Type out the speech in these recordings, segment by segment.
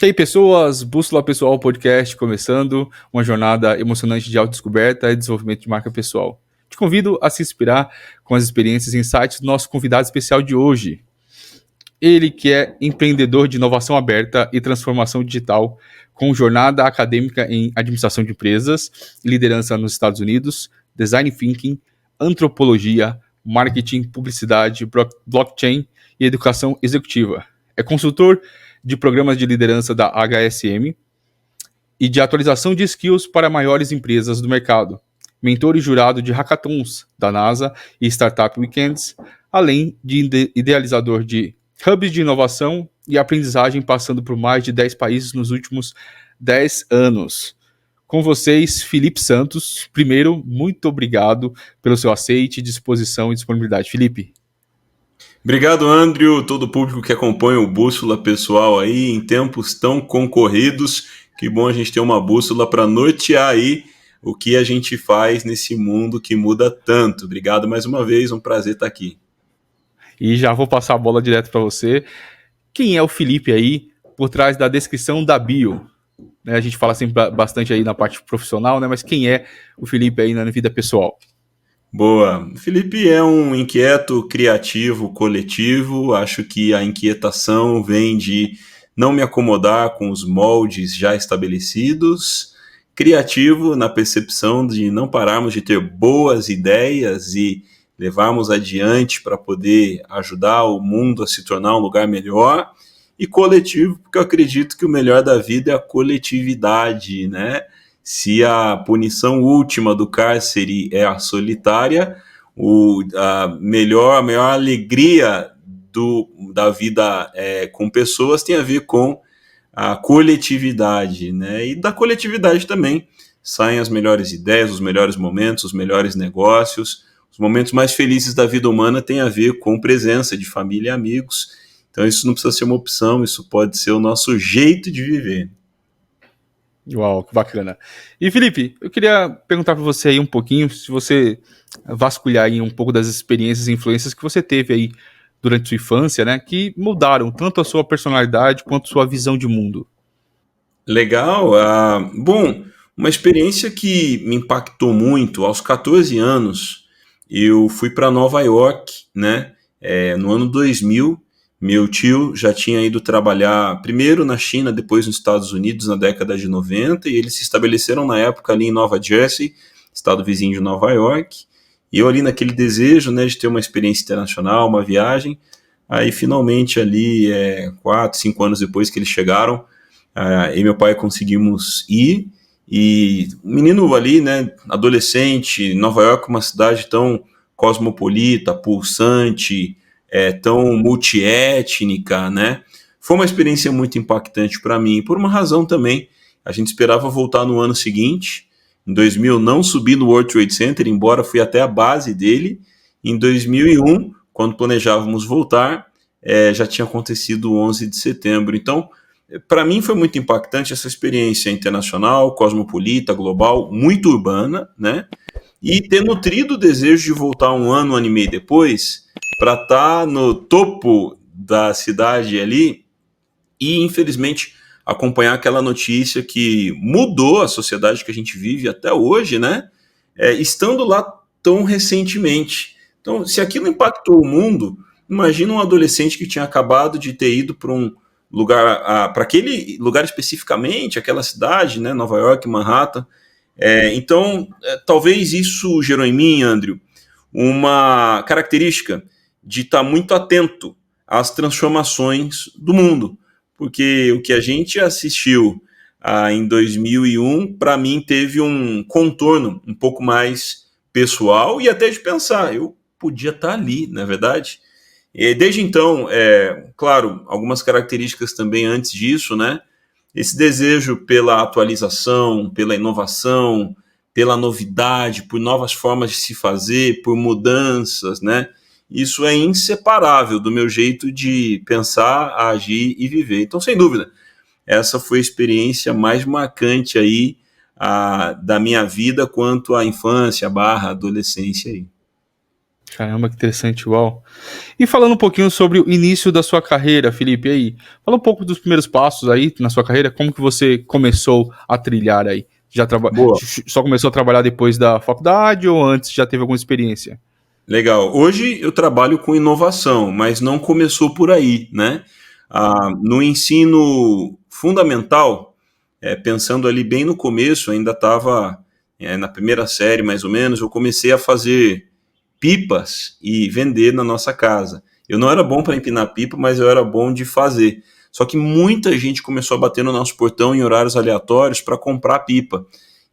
E aí, pessoas, Bússola Pessoal Podcast começando, uma jornada emocionante de autodescoberta e desenvolvimento de marca pessoal. Te convido a se inspirar com as experiências e insights do nosso convidado especial de hoje. Ele que é empreendedor de inovação aberta e transformação digital, com jornada acadêmica em administração de empresas, liderança nos Estados Unidos, design thinking, antropologia, marketing, publicidade, blockchain e educação executiva. É consultor de programas de liderança da HSM e de atualização de skills para maiores empresas do mercado. Mentor e jurado de hackathons da NASA e Startup Weekends, além de idealizador de hubs de inovação e aprendizagem, passando por mais de 10 países nos últimos 10 anos. Com vocês, Felipe Santos. Primeiro, muito obrigado pelo seu aceite, disposição e disponibilidade. Felipe. Obrigado, Andrew, todo o público que acompanha o Bússola Pessoal aí em tempos tão concorridos. Que bom a gente ter uma bússola para nortear aí o que a gente faz nesse mundo que muda tanto. Obrigado mais uma vez, um prazer estar aqui. E já vou passar a bola direto para você. Quem é o Felipe aí por trás da descrição da bio? A gente fala sempre bastante aí na parte profissional, né? Mas quem é o Felipe aí na vida pessoal? Boa. Felipe é um inquieto, criativo, coletivo. Acho que a inquietação vem de não me acomodar com os moldes já estabelecidos. Criativo na percepção de não pararmos de ter boas ideias e levarmos adiante para poder ajudar o mundo a se tornar um lugar melhor. E coletivo, porque eu acredito que o melhor da vida é a coletividade, né? Se a punição última do cárcere é a solitária, a maior alegria da vida com pessoas tem a ver com a coletividade, né? E da coletividade também saem as melhores ideias, os melhores momentos, os melhores negócios. Os momentos mais felizes da vida humana têm a ver com presença de família e amigos. Então isso não precisa ser uma opção, isso pode ser o nosso jeito de viver. Uau, que bacana. E Felipe, eu queria perguntar para você aí um pouquinho, se você vasculhar aí um pouco das experiências e influências que você teve aí durante sua infância, né, que mudaram tanto a sua personalidade quanto a sua visão de mundo. Legal. Bom, uma experiência que me impactou muito, aos 14 anos, eu fui para Nova York, né, no ano 2000. Meu tio já tinha ido trabalhar primeiro na China, depois nos Estados Unidos na década de 90, e eles se estabeleceram na época ali em Nova Jersey, estado vizinho de Nova York, e eu ali naquele desejo, né, de ter uma experiência internacional, uma viagem. Aí finalmente ali, 4, 5 anos depois que eles chegaram, eu e meu pai conseguimos ir, e o menino ali, né, adolescente, Nova York, uma cidade tão cosmopolita, pulsante, tão multiétnica, né? Foi uma experiência muito impactante para mim, por uma razão também. A gente esperava voltar no ano seguinte. Em 2000 não subi no World Trade Center, embora fui até a base dele. Em 2001, quando planejávamos voltar, já tinha acontecido o 11 de setembro. Então, para mim foi muito impactante essa experiência internacional, cosmopolita, global, muito urbana, né? E ter nutrido o desejo de voltar um ano e meio depois, para estar no topo da cidade ali e, infelizmente, acompanhar aquela notícia que mudou a sociedade que a gente vive até hoje, né? Estando lá tão recentemente. Então, se aquilo impactou o mundo, imagina um adolescente que tinha acabado de ter ido para um lugar, para aquele lugar especificamente, aquela cidade, né? Nova York, Manhattan. Então, talvez isso gerou em mim, Andrew, uma característica de estar muito atento às transformações do mundo, porque o que a gente assistiu em 2001, para mim, teve um contorno um pouco mais pessoal e até de pensar, eu podia estar ali, não é verdade? E desde então, claro, algumas características também antes disso, né? Esse desejo pela atualização, pela inovação, pela novidade, por novas formas de se fazer, por mudanças, né? Isso é inseparável do meu jeito de pensar, agir e viver. Então, sem dúvida, essa foi a experiência mais marcante aí da minha vida quanto à infância / adolescência aí. Caramba, que interessante, uau. E falando um pouquinho sobre o início da sua carreira, Felipe, aí, fala um pouco dos primeiros passos aí na sua carreira, como que você começou a trilhar aí? Boa. Só começou a trabalhar depois da faculdade ou antes já teve alguma experiência? Legal. Hoje eu trabalho com inovação, mas não começou por aí, né? No ensino fundamental, pensando ali bem no começo, ainda estava na primeira série mais ou menos, eu comecei a fazer pipas e vender na nossa casa. Eu não era bom para empinar pipa, mas eu era bom de fazer. Só que muita gente começou a bater no nosso portão em horários aleatórios para comprar pipa.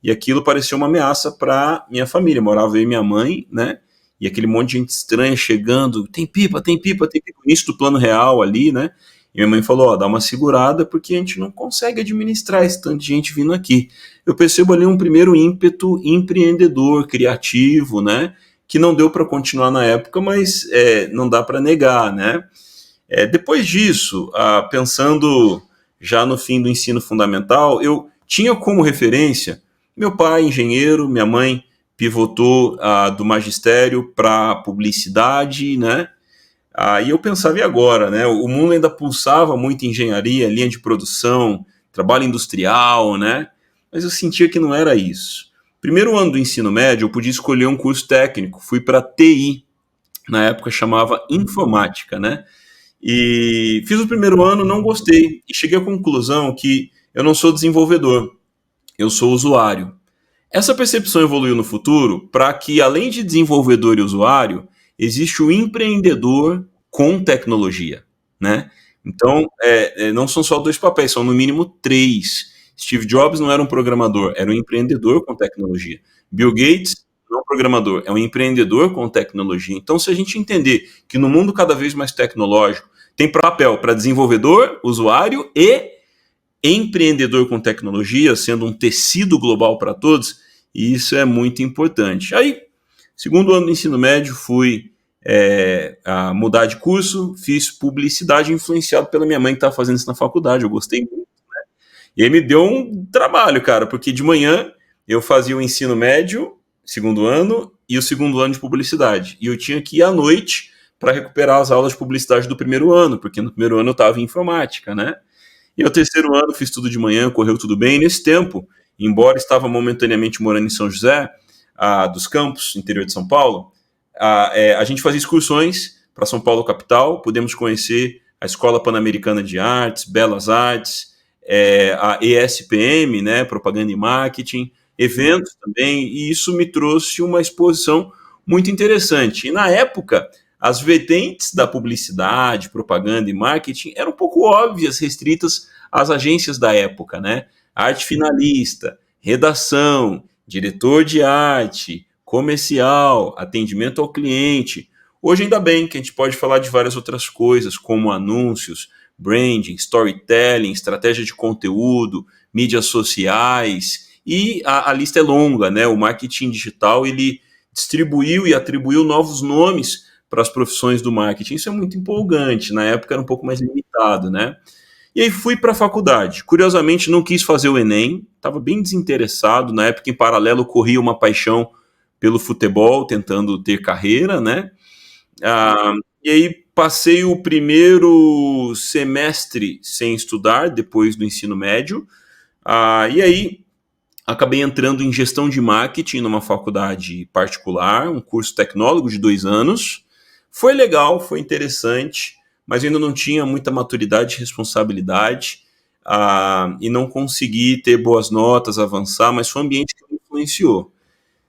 E aquilo parecia uma ameaça para minha família. Morava eu e minha mãe, né? E aquele monte de gente estranha chegando, tem pipa, tem pipa, tem pipa. Início do plano real ali, né? E minha mãe falou, ó, dá uma segurada porque a gente não consegue administrar esse tanto de gente vindo aqui. Eu percebo ali um primeiro ímpeto empreendedor, criativo, né? Que não deu para continuar na época, mas não dá para negar, né? Depois disso, pensando já no fim do ensino fundamental, eu tinha como referência meu pai, engenheiro, minha mãe pivotou do magistério para publicidade, né? E eu pensava, e agora, né? O mundo ainda pulsava muito engenharia, linha de produção, trabalho industrial, né? Mas eu sentia que não era isso. Primeiro ano do ensino médio, eu podia escolher um curso técnico, fui para TI, na época chamava informática, né? E fiz o primeiro ano, não gostei, e cheguei à conclusão que eu não sou desenvolvedor, eu sou usuário. Essa percepção evoluiu no futuro para que, além de desenvolvedor e usuário, existe o empreendedor com tecnologia, né? Então, não são só dois papéis, são no mínimo três. Steve Jobs não era um programador, era um empreendedor com tecnologia. Bill Gates não é um programador, é um empreendedor com tecnologia. Então, se a gente entender que no mundo cada vez mais tecnológico, tem papel para desenvolvedor, usuário e empreendedor com tecnologia, sendo um tecido global para todos, e isso é muito importante. Aí, segundo ano do ensino médio, fui a mudar de curso, fiz publicidade influenciado pela minha mãe que estava fazendo isso na faculdade, eu gostei muito. E aí me deu um trabalho, cara, porque de manhã eu fazia o ensino médio, segundo ano, e o segundo ano de publicidade. E eu tinha que ir à noite para recuperar as aulas de publicidade do primeiro ano, porque no primeiro ano eu estava em informática, né? E ao terceiro ano fiz tudo de manhã, correu tudo bem. E nesse tempo, embora estava momentaneamente morando em São José, dos Campos, interior de São Paulo, a gente fazia excursões para São Paulo capital, pudemos conhecer a Escola Pan-Americana de Artes, Belas Artes, a ESPM, né, Propaganda e Marketing, eventos também, e isso me trouxe uma exposição muito interessante. E na época, as vertentes da publicidade, propaganda e marketing eram um pouco óbvias, restritas às agências da época, né? Arte finalista, redação, diretor de arte, comercial, atendimento ao cliente. Hoje, ainda bem que a gente pode falar de várias outras coisas, como anúncios, branding, storytelling, estratégia de conteúdo, mídias sociais, e a lista é longa, né? O marketing digital, ele distribuiu e atribuiu novos nomes para as profissões do marketing. Isso é muito empolgante. Na época era um pouco mais limitado, né? E aí fui para a faculdade. Curiosamente, não quis fazer o Enem, estava bem desinteressado. Na época, em paralelo, corria uma paixão pelo futebol, tentando ter carreira, né? E aí passei o primeiro semestre sem estudar, depois do ensino médio. E aí acabei entrando em gestão de marketing numa faculdade particular, um curso tecnólogo de 2 anos. Foi legal, foi interessante, mas ainda não tinha muita maturidade e responsabilidade, e não consegui ter boas notas, avançar, mas foi um ambiente que me influenciou.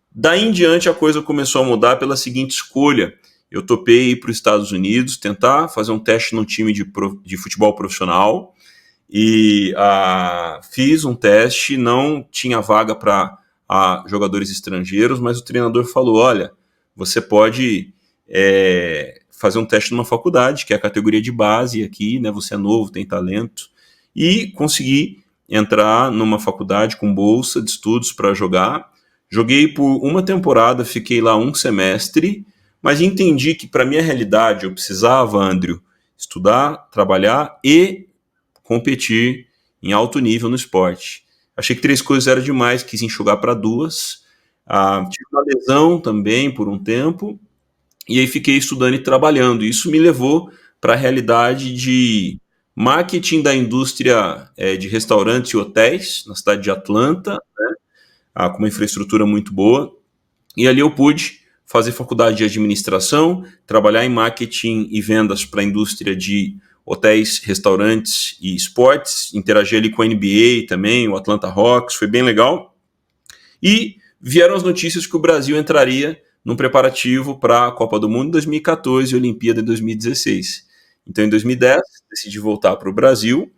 Daí em diante a coisa começou a mudar pela seguinte escolha. Eu topei ir para os Estados Unidos, tentar fazer um teste num time de futebol profissional, e fiz um teste, não tinha vaga para jogadores estrangeiros, mas o treinador falou, olha, você pode fazer um teste numa faculdade, que é a categoria de base aqui, né? Você é novo, tem talento, e consegui entrar numa faculdade com bolsa de estudos para jogar. Joguei por uma temporada, fiquei lá um semestre, mas entendi que para minha realidade eu precisava, Andrew, estudar, trabalhar e competir em alto nível no esporte. Achei que 3 coisas era demais, quis enxugar para 2. Tive uma lesão também por um tempo, e aí fiquei estudando e trabalhando. Isso me levou para a realidade de marketing da indústria de restaurantes e hotéis na cidade de Atlanta, com uma infraestrutura muito boa. E ali eu pude fazer faculdade de administração, trabalhar em marketing e vendas para a indústria de hotéis, restaurantes e esportes, interagir ali com a NBA também, o Atlanta Hawks, foi bem legal. E vieram as notícias que o Brasil entraria num preparativo para a Copa do Mundo em 2014 e a Olimpíada em 2016. Então, em 2010, decidi voltar para o Brasil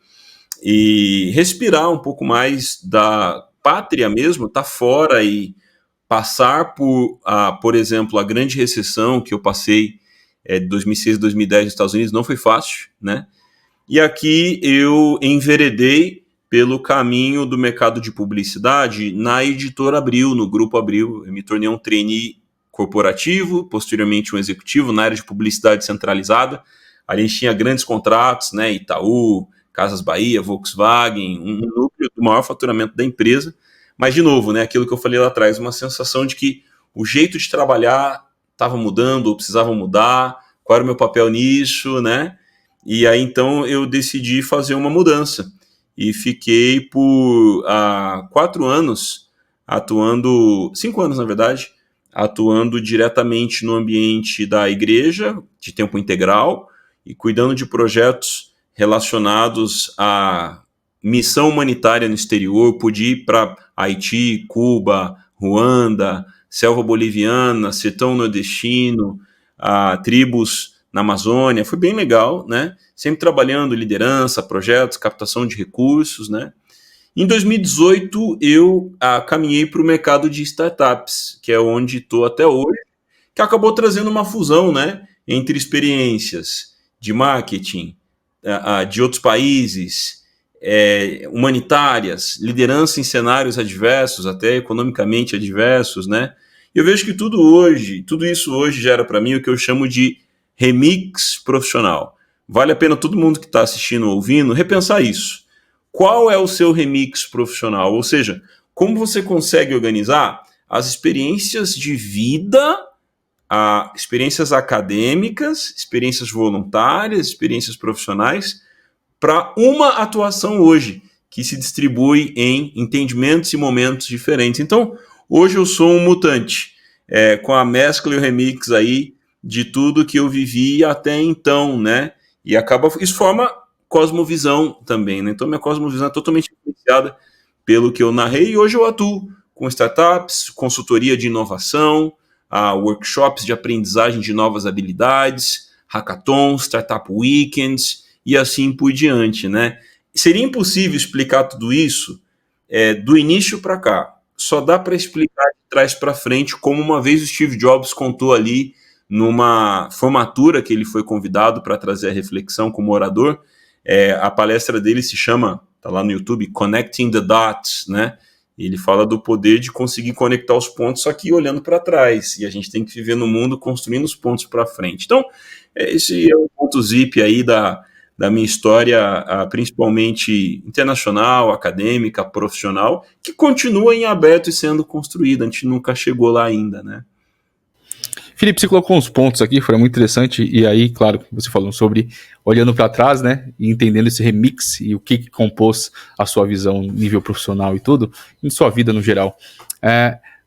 e respirar um pouco mais da pátria mesmo, estar fora e passar por exemplo, a grande recessão que eu passei de 2006 a 2010 nos Estados Unidos não foi fácil, né? E aqui eu enveredei pelo caminho do mercado de publicidade na Editora Abril, no Grupo Abril. Eu me tornei um trainee corporativo, posteriormente um executivo na área de publicidade centralizada. A gente tinha grandes contratos, né? Itaú, Casas Bahia, Volkswagen, um núcleo do maior faturamento da empresa. Mas, de novo, né, aquilo que eu falei lá atrás, uma sensação de que o jeito de trabalhar estava mudando, ou precisava mudar, qual era o meu papel nisso, né? E aí, então, eu decidi fazer uma mudança. E fiquei por 4 anos atuando, 5 anos, na verdade, atuando diretamente no ambiente da igreja, de tempo integral, e cuidando de projetos relacionados à missão humanitária no exterior. Pude ir para Haiti, Cuba, Ruanda, selva boliviana, sertão nordestino, tribos na Amazônia. Foi bem legal, né? Sempre trabalhando liderança, projetos, captação de recursos, né? Em 2018, eu caminhei para o mercado de startups, que é onde estou até hoje, que acabou trazendo uma fusão, né, entre experiências de marketing de outros países, humanitárias, liderança em cenários adversos, até economicamente adversos, né? Eu vejo que tudo isso hoje gera para mim o que eu chamo de remix profissional. Vale a pena todo mundo que está assistindo ou ouvindo repensar isso. Qual é o seu remix profissional? Ou seja, como você consegue organizar as experiências de vida, experiências acadêmicas, experiências voluntárias, experiências profissionais, para uma atuação hoje, que se distribui em entendimentos e momentos diferentes. Então, hoje eu sou um mutante, com a mescla e o remix aí de tudo que eu vivi até então, né? E isso forma cosmovisão também, né? Então, minha cosmovisão é totalmente influenciada pelo que eu narrei, e hoje eu atuo com startups, consultoria de inovação, workshops de aprendizagem de novas habilidades, hackathons, startup weekends e assim por diante, né? Seria impossível explicar tudo isso do início para cá. Só dá para explicar de trás para frente, como uma vez o Steve Jobs contou ali numa formatura que ele foi convidado para trazer a reflexão como orador. A palestra dele se chama, tá lá no YouTube, Connecting the Dots, né? Ele fala do poder de conseguir conectar os pontos, só que olhando para trás. E a gente tem que viver no mundo construindo os pontos para frente. Então, esse é o ponto zip aí da minha história, principalmente internacional, acadêmica, profissional, que continua em aberto e sendo construída. A gente nunca chegou lá ainda, né? Felipe, você colocou uns pontos aqui, foi muito interessante, e aí, claro, você falou sobre olhando para trás, né, e entendendo esse remix e o que compôs a sua visão nível profissional e tudo, em sua vida no geral.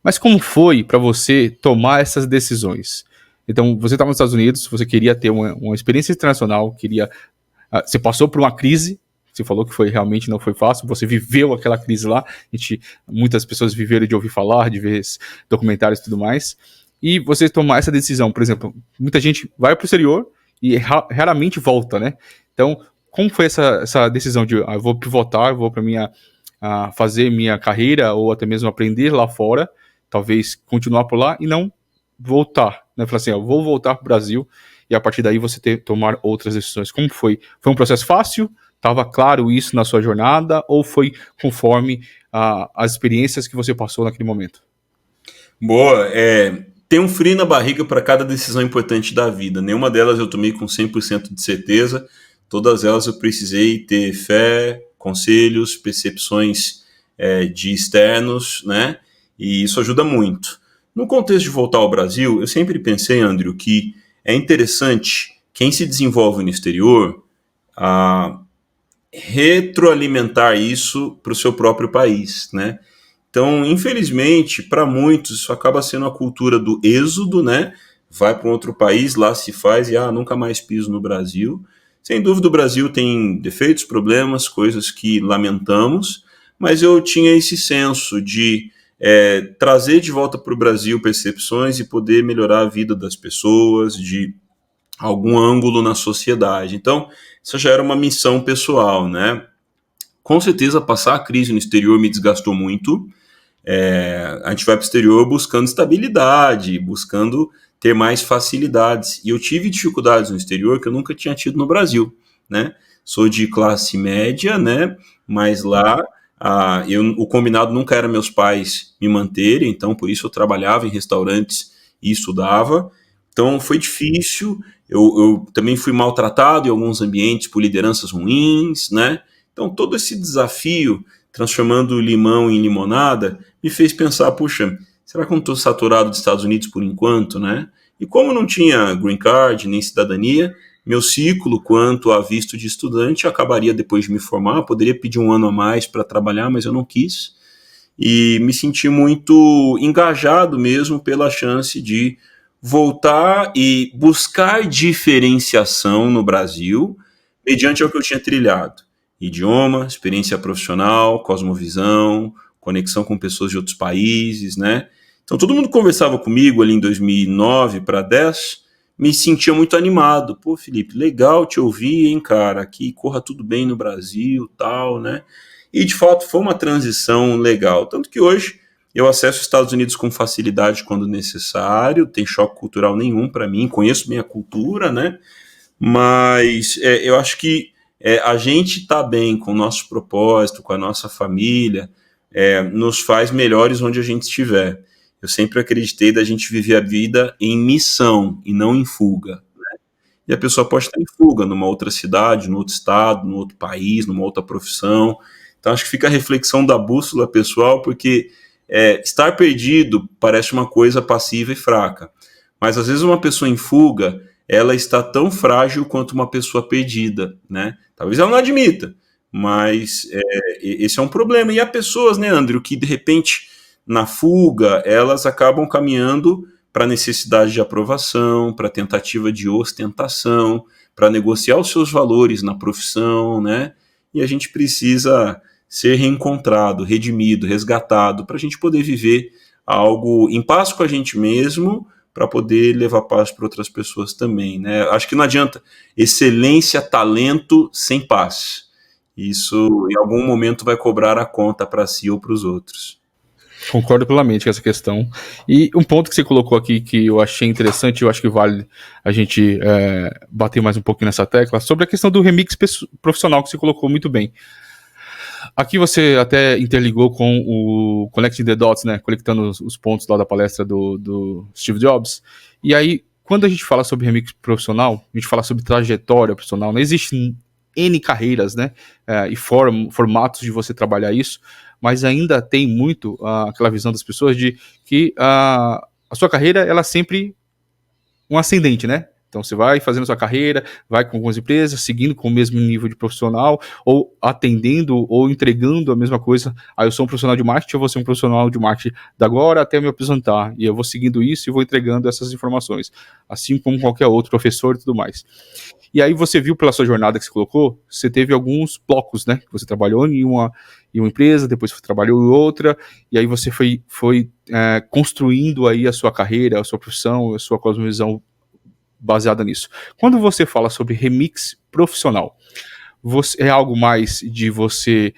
Mas como foi para você tomar essas decisões? Então, você estava nos Estados Unidos, você queria ter uma experiência internacional, você passou por uma crise, você falou que realmente não foi fácil, você viveu aquela crise lá, muitas pessoas viveram de ouvir falar, de ver documentários e tudo mais, e você tomar essa decisão. Por exemplo, muita gente vai para o exterior e raramente volta, né? Então, como foi essa decisão de eu vou pivotar, vou para fazer minha carreira ou até mesmo aprender lá fora, talvez continuar por lá e não voltar, né? Falar assim, eu vou voltar para o Brasil e a partir daí você tomar outras decisões. Como foi? Foi um processo fácil? Estava claro isso na sua jornada ou foi conforme as experiências que você passou naquele momento? Boa, tem um frio na barriga para cada decisão importante da vida. Nenhuma delas eu tomei com 100% de certeza. Todas elas eu precisei ter fé, conselhos, percepções de externos, né? E isso ajuda muito. No contexto de voltar ao Brasil, eu sempre pensei, Andrew, que é interessante quem se desenvolve no exterior a retroalimentar isso para o seu próprio país, né? Então, infelizmente, para muitos, isso acaba sendo a cultura do êxodo, né? Vai para um outro país, lá se faz e nunca mais piso no Brasil. Sem dúvida, o Brasil tem defeitos, problemas, coisas que lamentamos, mas eu tinha esse senso de trazer de volta para o Brasil percepções e poder melhorar a vida das pessoas, de algum ângulo na sociedade. Então, isso já era uma missão pessoal, né? Com certeza, passar a crise no exterior me desgastou muito. A gente vai para o exterior buscando estabilidade, buscando ter mais facilidades. E eu tive dificuldades no exterior que eu nunca tinha tido no Brasil, né? Sou de classe média, né? Mas lá o combinado nunca era meus pais me manterem, então por isso eu trabalhava em restaurantes e estudava. Então foi difícil. Eu também fui maltratado em alguns ambientes por lideranças ruins, né? Então todo esse desafio, transformando limão em limonada, me fez pensar, puxa, será que eu não estou saturado dos Estados Unidos por enquanto, né? E como não tinha green card nem cidadania, meu ciclo quanto a visto de estudante acabaria depois de me formar, poderia pedir um ano a mais para trabalhar, mas eu não quis. E me senti muito engajado mesmo pela chance de voltar e buscar diferenciação no Brasil mediante o que eu tinha trilhado. Idioma, experiência profissional, cosmovisão, conexão com pessoas de outros países, né? Então todo mundo conversava comigo ali em 2009 para 10, me sentia muito animado. Pô, Felipe, legal te ouvir, hein, cara, que corra tudo bem no Brasil, tal, né? E de fato foi uma transição legal, tanto que hoje eu acesso os Estados Unidos com facilidade quando necessário, tem choque cultural nenhum para mim, conheço minha cultura, né? Mas eu acho que a gente estar bem com o nosso propósito, com a nossa família, nos faz melhores onde a gente estiver. Eu sempre acreditei da gente viver a vida em missão e não em fuga. E a pessoa pode estar em fuga numa outra cidade, num outro estado, num outro país, numa outra profissão. Então acho que fica a reflexão da bússola pessoal, porque estar perdido parece uma coisa passiva e fraca. Mas às vezes uma pessoa em fuga, ela está tão frágil quanto uma pessoa perdida, né? Talvez ela não admita, mas esse é um problema. E há pessoas, né, Andrew, que de repente, na fuga, elas acabam caminhando para necessidade de aprovação, para tentativa de ostentação, para negociar os seus valores na profissão, né? E a gente precisa ser reencontrado, redimido, resgatado, para a gente poder viver algo em paz com a gente mesmo, para poder levar paz para outras pessoas também, né? Acho que não adianta excelência, talento sem paz. Isso, em algum momento, vai cobrar a conta para si ou para os outros. Concordo plenamente com essa questão. E um ponto que você colocou aqui que eu achei interessante, eu acho que vale a gente bater mais um pouquinho nessa tecla, sobre a questão do remix profissional, que você colocou muito bem. Aqui você até interligou com o Connecting the Dots, né? Conectando os pontos lá da palestra do Steve Jobs. E aí, quando a gente fala sobre remix profissional, a gente fala sobre trajetória profissional, não existe N carreiras, né? E formatos de você trabalhar isso, mas ainda tem muito aquela visão das pessoas de que a sua carreira, ela é sempre um ascendente, né? Então você vai fazendo sua carreira, vai com algumas empresas, seguindo com o mesmo nível de profissional, ou atendendo ou entregando a mesma coisa. Eu sou um profissional de marketing, eu vou ser um profissional de marketing da agora até me apresentar. E eu vou seguindo isso e vou entregando essas informações. Assim como qualquer outro professor e tudo mais. E aí você viu pela sua jornada que você colocou, você teve alguns blocos, né? Você trabalhou em uma empresa, depois você trabalhou em outra, e aí você foi construindo aí a sua carreira, a sua profissão, a sua cosmovisão baseada nisso. Quando você fala sobre remix profissional, é algo mais de você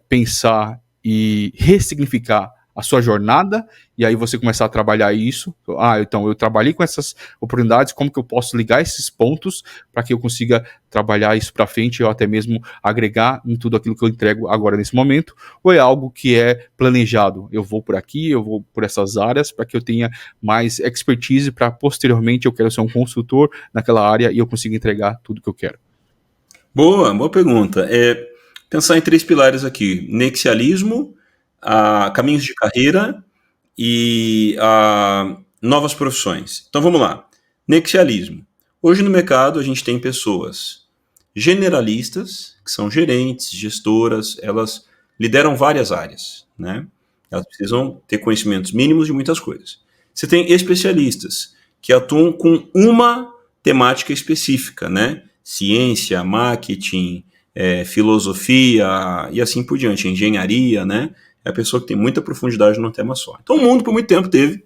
pensar e ressignificar a sua jornada, e aí você começar a trabalhar isso. Então eu trabalhei com essas oportunidades, como que eu posso ligar esses pontos para que eu consiga trabalhar isso para frente, ou até mesmo agregar em tudo aquilo que eu entrego agora nesse momento, ou é algo que é planejado? Eu vou por aqui, eu vou por essas áreas, para que eu tenha mais expertise, para posteriormente eu quero ser um consultor naquela área e eu consiga entregar tudo que eu quero. Boa pergunta. Pensar em 3 pilares aqui: nexialismo, caminhos de carreira e novas profissões. Então vamos lá. Nexialismo. Hoje no mercado a gente tem pessoas generalistas, que são gerentes, gestoras, elas lideram várias áreas, né? Elas precisam ter conhecimentos mínimos de muitas coisas. Você tem especialistas que atuam com uma temática específica, né? Ciência, marketing, filosofia e assim por diante, engenharia, né? É a pessoa que tem muita profundidade num tema só. Então o mundo por muito tempo teve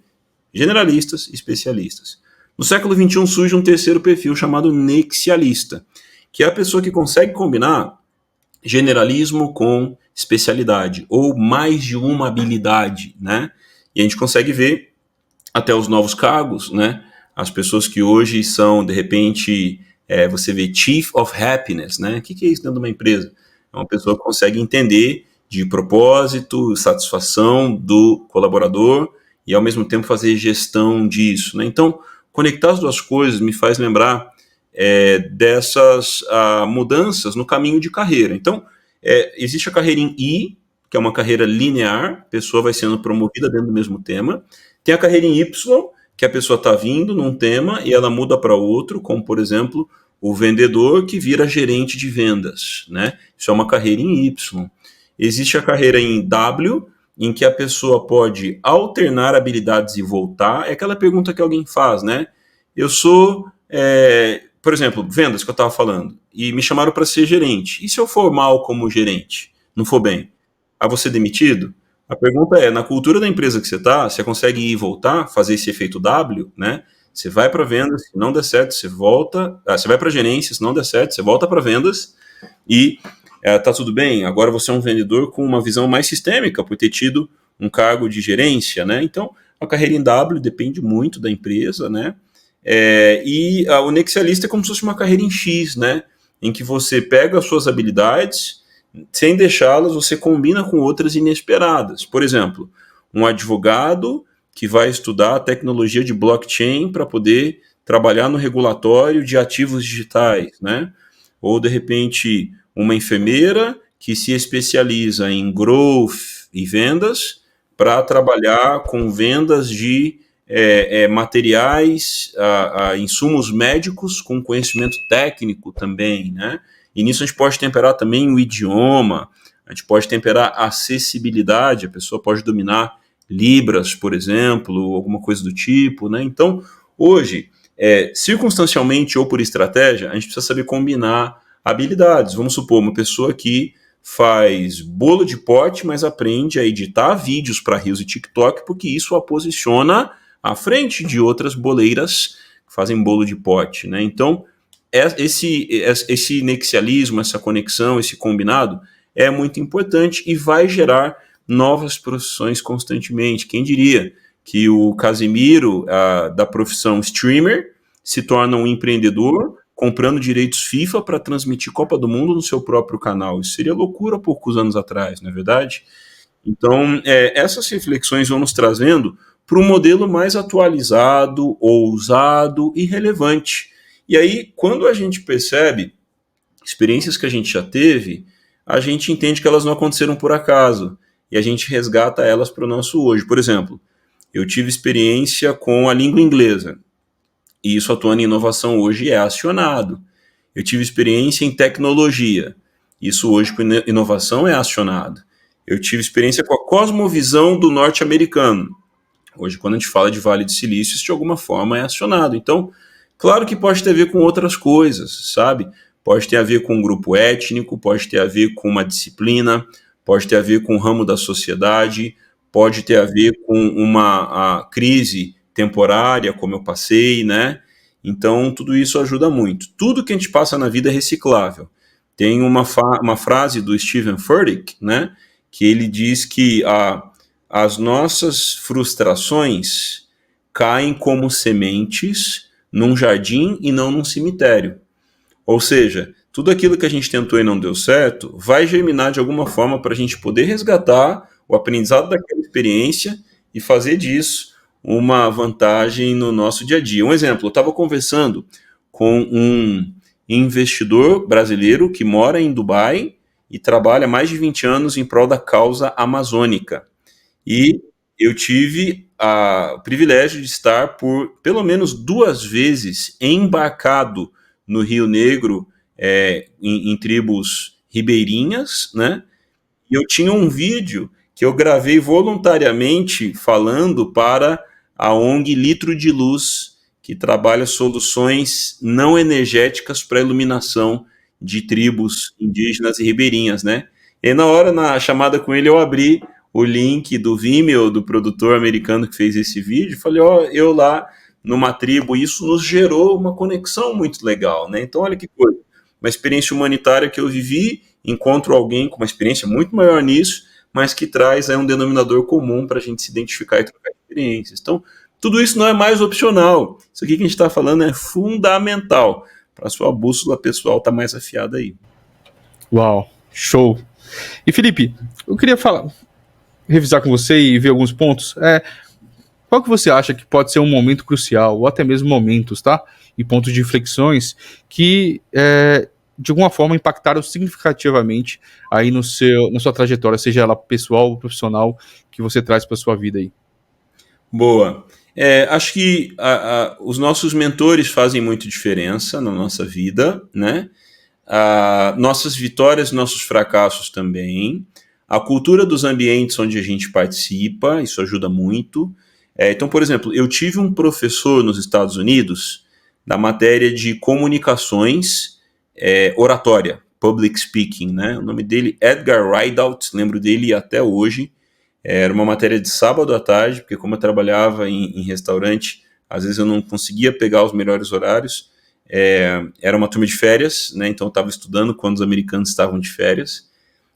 generalistas e especialistas. No século XXI surge um terceiro perfil chamado nexialista, que é a pessoa que consegue combinar generalismo com especialidade, ou mais de uma habilidade, né? E a gente consegue ver até os novos cargos, né? As pessoas que hoje são, de repente, você vê Chief of Happiness, né? O que é isso dentro de uma empresa? É uma pessoa que consegue entender de propósito, satisfação do colaborador e, ao mesmo tempo, fazer gestão disso, né? Então, conectar as duas coisas me faz lembrar dessas mudanças no caminho de carreira. Então, existe a carreira em I, que é uma carreira linear, a pessoa vai sendo promovida dentro do mesmo tema. Tem a carreira em Y, que a pessoa está vindo num tema e ela muda para outro, como, por exemplo, o vendedor que vira gerente de vendas, né? Isso é uma carreira em Y. Existe a carreira em W, em que a pessoa pode alternar habilidades e voltar. É aquela pergunta que alguém faz, né? Eu sou, por exemplo, vendas que eu estava falando, e me chamaram para ser gerente. E se eu for mal como gerente? Não for bem? Aí vou ser demitido? A pergunta é, na cultura da empresa que você está, você consegue ir e voltar, fazer esse efeito W, né? Você vai para vendas, se não der certo, você volta. Você vai para gerência, se não der certo, você volta para vendas e tá tudo bem. Agora você é um vendedor com uma visão mais sistêmica, por ter tido um cargo de gerência, né? Então, a carreira em W depende muito da empresa, né? O nexialista é como se fosse uma carreira em X, né? Em que você pega as suas habilidades, sem deixá-las, você combina com outras inesperadas. Por exemplo, um advogado que vai estudar a tecnologia de blockchain para poder trabalhar no regulatório de ativos digitais, né? Ou, de repente, uma enfermeira que se especializa em growth e vendas para trabalhar com vendas de materiais, insumos médicos com conhecimento técnico também, né? E nisso a gente pode temperar também o idioma, a gente pode temperar a acessibilidade, a pessoa pode dominar Libras, por exemplo, alguma coisa do tipo, né? Então, hoje, circunstancialmente ou por estratégia, a gente precisa saber combinar habilidades. Vamos supor, uma pessoa que faz bolo de pote, mas aprende a editar vídeos para Reels e TikTok, porque isso a posiciona à frente de outras boleiras que fazem bolo de pote, né? Então, esse nexialismo, essa conexão, esse combinado é muito importante e vai gerar novas profissões constantemente. Quem diria que o Casemiro, da profissão streamer, se torna um empreendedor comprando direitos FIFA para transmitir Copa do Mundo no seu próprio canal? Isso seria loucura há poucos anos atrás, não é verdade? Então, essas reflexões vão nos trazendo para um modelo mais atualizado, ousado e relevante. E aí, quando a gente percebe experiências que a gente já teve, a gente entende que elas não aconteceram por acaso e a gente resgata elas para o nosso hoje. Por exemplo, eu tive experiência com a língua inglesa e isso, atuando em inovação, hoje é acionado. Eu tive experiência em tecnologia, isso hoje com inovação é acionado. Eu tive experiência com a cosmovisão do norte-americano. Hoje, quando a gente fala de Vale do Silício, isso de alguma forma é acionado. Então, claro que pode ter a ver com outras coisas, sabe? Pode ter a ver com um grupo étnico, pode ter a ver com uma disciplina, pode ter a ver com um ramo da sociedade, pode ter a ver com uma crise temporária, como eu passei, né? Então, tudo isso ajuda muito. Tudo que a gente passa na vida é reciclável. Tem uma frase do Steven Furtick, né? Que ele diz que as nossas frustrações caem como sementes num jardim e não num cemitério. Ou seja, tudo aquilo que a gente tentou e não deu certo vai germinar de alguma forma para a gente poder resgatar o aprendizado daquela experiência e fazer disso uma vantagem no nosso dia a dia. Um exemplo, eu estava conversando com um investidor brasileiro que mora em Dubai e trabalha há mais de 20 anos em prol da causa amazônica. E eu tive o privilégio de estar por pelo menos 2 vezes embarcado no Rio Negro, em tribos ribeirinhas, né? E eu tinha um vídeo que eu gravei voluntariamente falando para a ONG Litro de Luz, que trabalha soluções não energéticas para iluminação de tribos indígenas e ribeirinhas, né? E aí, na hora, na chamada com ele, eu abri o link do Vimeo, do produtor americano que fez esse vídeo, e falei, eu lá numa tribo, e isso nos gerou uma conexão muito legal, né? Então, olha que coisa, uma experiência humanitária que eu vivi, encontro alguém com uma experiência muito maior nisso, mas que traz aí um denominador comum para a gente se identificar e trocar experiências. Então, tudo isso não é mais opcional. Isso aqui que a gente está falando é fundamental para a sua bússola pessoal estar mais afiada aí. Uau, show. E Felipe, eu queria revisar com você e ver alguns pontos. Qual que você acha que pode ser um momento crucial, ou até mesmo momentos, tá? E pontos de inflexões que, de alguma forma, impactaram significativamente aí na sua trajetória, seja ela pessoal ou profissional, que você traz para sua vida aí? Boa. Acho que os nossos mentores fazem muito diferença na nossa vida, né? Nossas vitórias, nossos fracassos também. A cultura dos ambientes onde a gente participa, isso ajuda muito. Então, por exemplo, eu tive um professor nos Estados Unidos da matéria de comunicações, oratória, public speaking, né? O nome dele é Edgar Rideout, lembro dele até hoje. Era uma matéria de sábado à tarde, porque como eu trabalhava em restaurante, às vezes eu não conseguia pegar os melhores horários. Era uma turma de férias, né? Então eu estava estudando quando os americanos estavam de férias.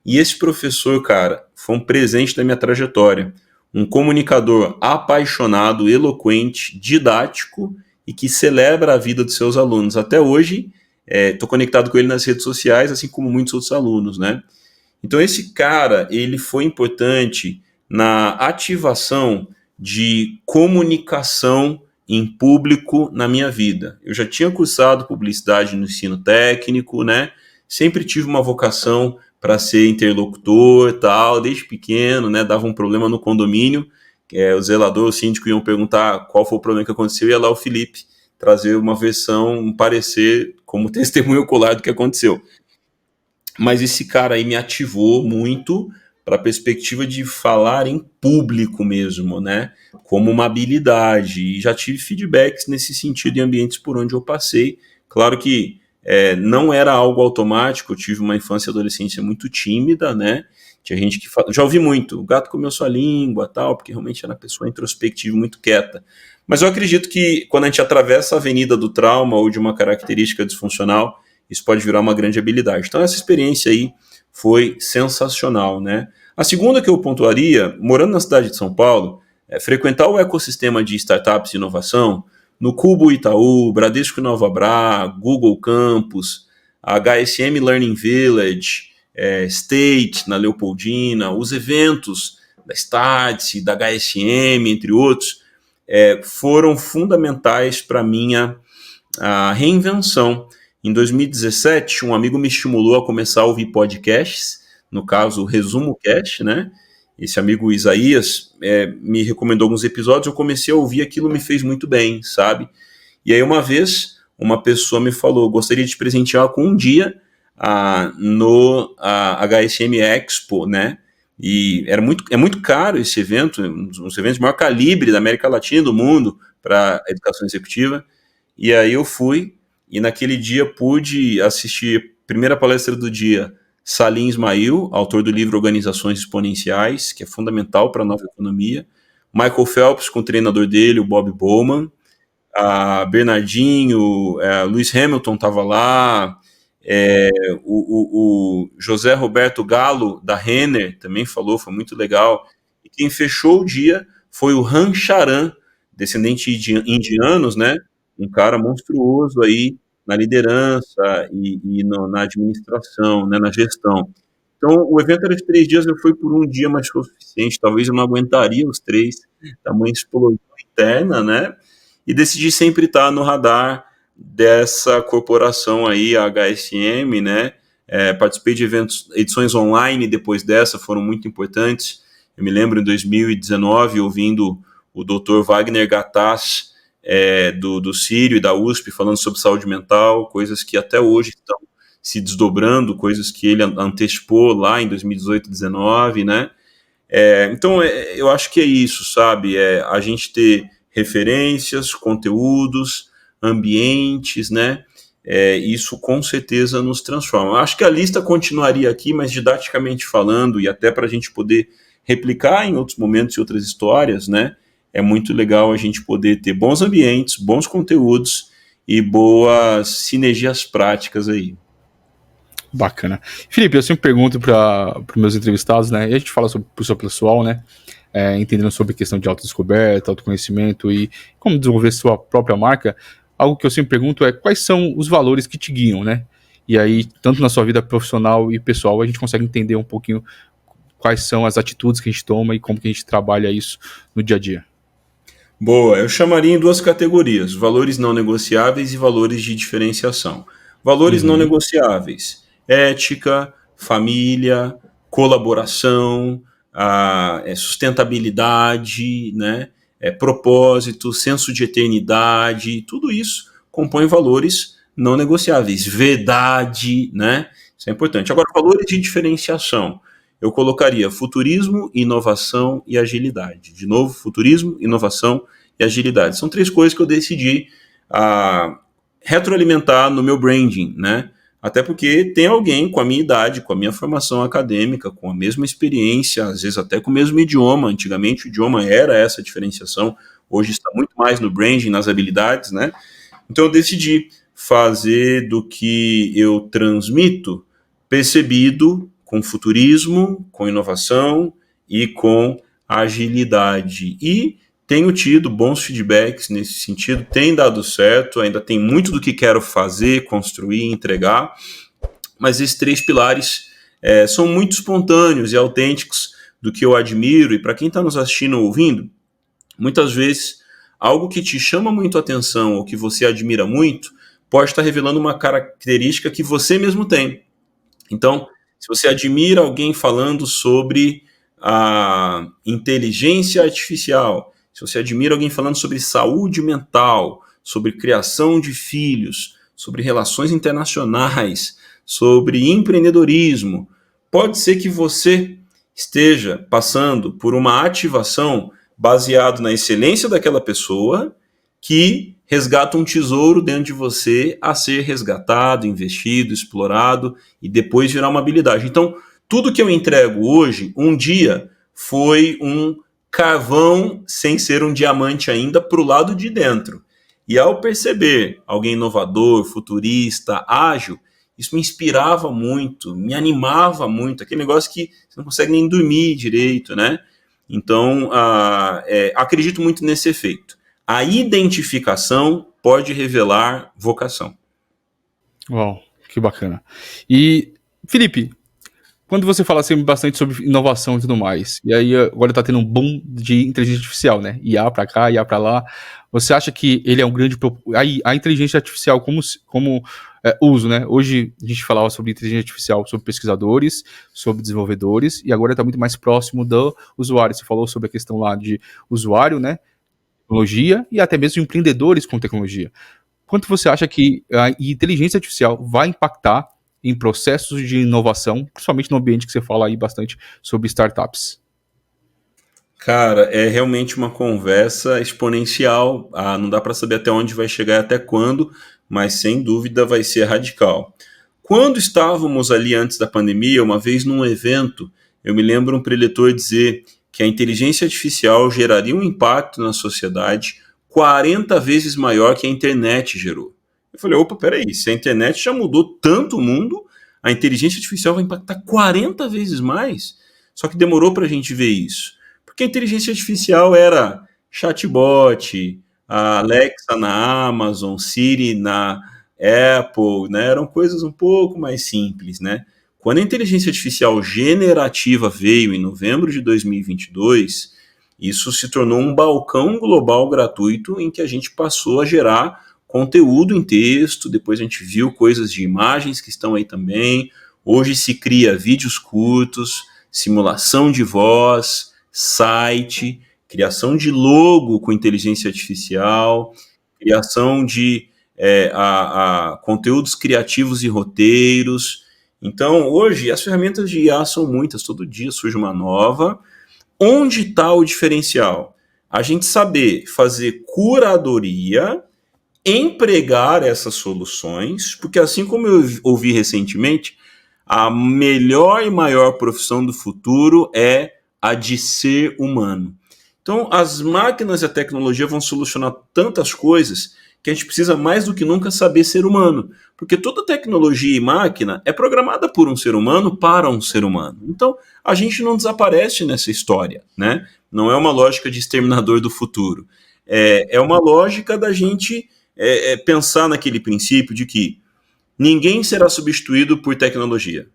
E esse professor, cara, foi um presente da minha trajetória. Um comunicador apaixonado, eloquente, didático e que celebra a vida dos seus alunos. Até hoje, estou conectado com ele nas redes sociais, assim como muitos outros alunos, né? Então esse cara, ele foi importante na ativação de comunicação em público na minha vida. Eu já tinha cursado publicidade no ensino técnico, né? Sempre tive uma vocação para ser interlocutor, tal, desde pequeno, né? Dava um problema no condomínio, o zelador, o síndico iam perguntar qual foi o problema que aconteceu, e ia lá o Felipe trazer uma versão, um parecer como testemunho ocular do que aconteceu. Mas esse cara aí me ativou muito para a perspectiva de falar em público mesmo, né? Como uma habilidade. E já tive feedbacks nesse sentido em ambientes por onde eu passei. Claro que não era algo automático, eu tive uma infância e adolescência muito tímida, né? Tinha gente que já ouvi muito, o gato comeu sua língua, tal, porque realmente era uma pessoa introspectiva, muito quieta. Mas eu acredito que quando a gente atravessa a avenida do trauma ou de uma característica disfuncional, isso pode virar uma grande habilidade. Então essa experiência aí foi sensacional, né? A segunda que eu pontuaria, morando na cidade de São Paulo, frequentar o ecossistema de startups e inovação, no Cubo Itaú, Bradesco Nova Bra, Google Campus, a HSM Learning Village, State, na Leopoldina, os eventos da Startse, da HSM, entre outros, foram fundamentais para a minha reinvenção. Em 2017, um amigo me estimulou a começar a ouvir podcasts, no caso o Resumo Cast, né? Esse amigo Isaías me recomendou alguns episódios, eu comecei a ouvir, aquilo me fez muito bem, sabe? E aí uma vez, uma pessoa me falou, gostaria de te presentear com um dia no HSM Expo, né? E é muito caro esse evento, um dos eventos de maior calibre da América Latina e do mundo para a educação executiva. E aí eu fui, e naquele dia pude assistir a primeira palestra do dia, Salim Ismail, autor do livro Organizações Exponenciais, que é fundamental para a nova economia, Michael Phelps com o treinador dele, o Bob Bowman, a Bernardinho, Lewis Hamilton estava lá, o José Roberto Galo, da Renner, também falou, foi muito legal. E quem fechou o dia foi o Ram Charan, descendente de indianos, né? Um cara monstruoso aí na liderança e na administração, né, na gestão. Então, o evento era de 3 dias, eu fui por um dia, mas foi o suficiente. Talvez eu não aguentaria os 3, tamanha explosão interna, né? E decidi sempre estar no radar dessa corporação aí, a HSM, né? Participei de edições online depois dessa, foram muito importantes. Eu me lembro em 2019 ouvindo o Dr. Wagner Gattas, do Sírio e da USP, falando sobre saúde mental, coisas que até hoje estão se desdobrando, coisas que ele antecipou lá em 2018, 2019, né? Então, eu acho que é isso, sabe? A gente ter referências, conteúdos, ambientes, né? Isso com certeza nos transforma. Eu acho que a lista continuaria aqui, mas didaticamente falando, e até para a gente poder replicar em outros momentos e outras histórias, né? É muito legal a gente poder ter bons ambientes, bons conteúdos e boas sinergias práticas aí. Bacana. Felipe, eu sempre pergunto para os meus entrevistados, né? E a gente fala sobre o seu pessoal, né? Entendendo sobre a questão de autodescoberta, autoconhecimento e como desenvolver sua própria marca. Algo que eu sempre pergunto é quais são os valores que te guiam, né? E aí, tanto na sua vida profissional e pessoal, a gente consegue entender um pouquinho quais são as atitudes que a gente toma e como que a gente trabalha isso no dia a dia. Boa, eu chamaria em duas categorias: valores não negociáveis e valores de diferenciação. Valores não negociáveis: ética, família, colaboração, sustentabilidade, né? Propósito, senso de eternidade, tudo isso compõe valores não negociáveis. Verdade, né? Isso é importante. Agora, valores de diferenciação. Eu colocaria futurismo, inovação e agilidade. De novo, futurismo, inovação e agilidade. São três coisas que eu decidi retroalimentar no meu branding, né? Até porque tem alguém com a minha idade, com a minha formação acadêmica, com a mesma experiência, às vezes até com o mesmo idioma. Antigamente o idioma era essa diferenciação, hoje está muito mais no branding, nas habilidades, né? Então eu decidi fazer do que eu transmito percebido com futurismo, com inovação e com agilidade. E tenho tido bons feedbacks nesse sentido, tem dado certo, ainda tem muito do que quero fazer, construir, entregar, mas esses três pilares são muito espontâneos e autênticos do que eu admiro. E para quem está nos assistindo ou ouvindo, muitas vezes algo que te chama muito a atenção ou que você admira muito pode estar revelando uma característica que você mesmo tem. Então, se você admira alguém falando sobre a inteligência artificial, se você admira alguém falando sobre saúde mental, sobre criação de filhos, sobre relações internacionais, sobre empreendedorismo, pode ser que você esteja passando por uma ativação baseado na excelência daquela pessoa que resgata um tesouro dentro de você a ser resgatado, investido, explorado e depois virar uma habilidade. Então, tudo que eu entrego hoje, um dia foi um carvão sem ser um diamante ainda para o lado de dentro. E ao perceber alguém inovador, futurista, ágil, isso me inspirava muito, me animava muito, aquele negócio que você não consegue nem dormir direito, né? Então, acredito muito nesse efeito. A identificação pode revelar vocação. Uau, que bacana. E, Felipe, quando você fala sempre bastante sobre inovação e tudo mais, e aí agora tá tendo um boom de inteligência artificial, né? IA para cá, IA para lá. Você acha que ele é um grande... A inteligência artificial como uso, né? Hoje a gente falava sobre inteligência artificial, sobre pesquisadores, sobre desenvolvedores, e agora está muito mais próximo do usuário. Você falou sobre a questão lá de usuário, né? Tecnologia e até mesmo empreendedores com tecnologia. Quanto você acha que a inteligência artificial vai impactar em processos de inovação, principalmente no ambiente que você fala aí bastante sobre startups? Cara, é realmente uma conversa exponencial. Não dá para saber até onde vai chegar e até quando, mas sem dúvida vai ser radical. Quando estávamos ali antes da pandemia, uma vez num evento, eu me lembro um preletor dizer que a inteligência artificial geraria um impacto na sociedade 40 vezes maior que a internet gerou. Eu falei, opa, peraí, se a internet já mudou tanto o mundo, a inteligência artificial vai impactar 40 vezes mais? Só que demorou para a gente ver isso. Porque a inteligência artificial era chatbot, a Alexa na Amazon, Siri na Apple, né? Eram coisas um pouco mais simples, né? Quando a inteligência artificial generativa veio em novembro de 2022, isso se tornou um balcão global gratuito em que a gente passou a gerar conteúdo em texto, depois a gente viu coisas de imagens que estão aí também. Hoje se cria vídeos curtos, simulação de voz, site, criação de logo com inteligência artificial, criação de conteúdos criativos e roteiros. Então, hoje, as ferramentas de IA são muitas, todo dia surge uma nova. Onde está o diferencial? A gente saber fazer curadoria, empregar essas soluções, porque assim como eu ouvi recentemente, a melhor e maior profissão do futuro é a de ser humano. Então, as máquinas e a tecnologia vão solucionar tantas coisas que a gente precisa mais do que nunca saber ser humano, porque toda tecnologia e máquina é programada por um ser humano para um ser humano. Então, a gente não desaparece nessa história, né? Não é uma lógica de exterminador do futuro. É uma lógica da gente pensar naquele princípio de que ninguém será substituído por tecnologia.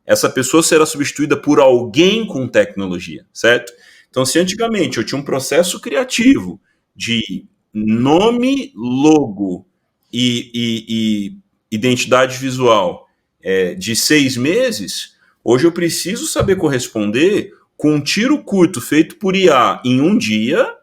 Essa pessoa será substituída por alguém com tecnologia, certo? Então, se antigamente eu tinha um processo criativo de nome, logo e identidade visual de 6 meses, hoje eu preciso saber corresponder com um tiro curto feito por IA em um dia,